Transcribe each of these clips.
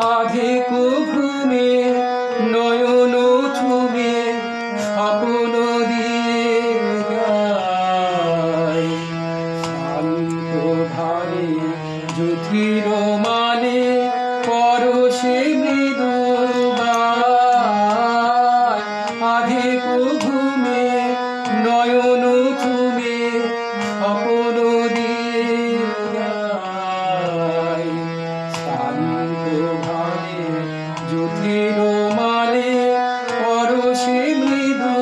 আধিক ঘুমে নয়ন চুমে স্বপ্ন দিয়ে যায় শান্ত ভারে জ্যোতির মানে পরশে মৃদু আধিক ঘুমে নয়ন চুমে স্বপ্ন দিয়ে যায় শান্ত ভারে জ্যোতির মানে পরশে মৃদু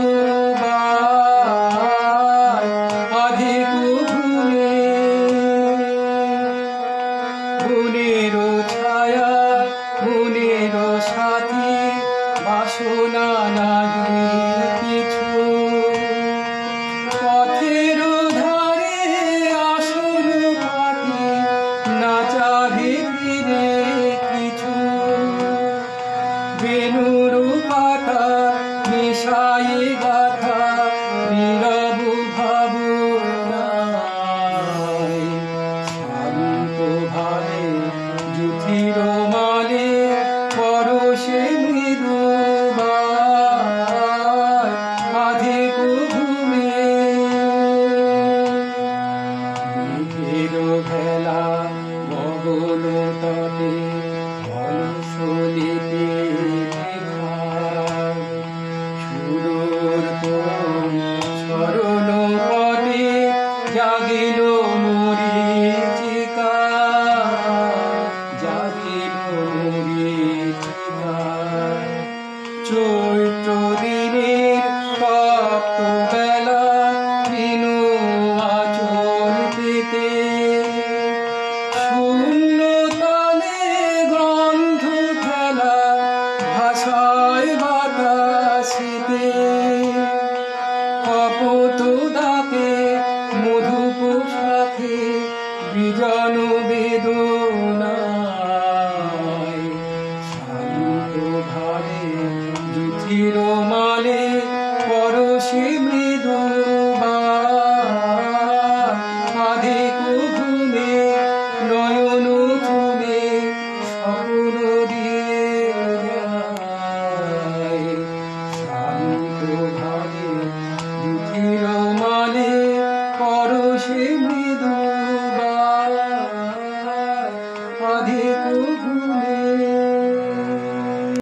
আধিক ঘুমে মনের ছায়া মনের সাথী বাসনা নাহি কিছু পথের ধারে আসন পাতি না চাহে ফিরে কিছু বেনুর পাতা মিশাই গাথা নীরব ভাবনায় শান্ত ভাবে জ্যোতির মানে পরশে মৃদু আধিক ঘুমে মেঘের ভেলা গগন তটে অলস লিপি সুদূর কোন স্মরণ পটে জাগিল মরীচিকা চৈত্র দিনের তপ্ত বেলা বিনু আচল পেতে শূন্য তালে গন্ধ ফেলা ভাষায় বাতাসিতে কপট ডাকে মধু পোশাকে বিজন বেদনা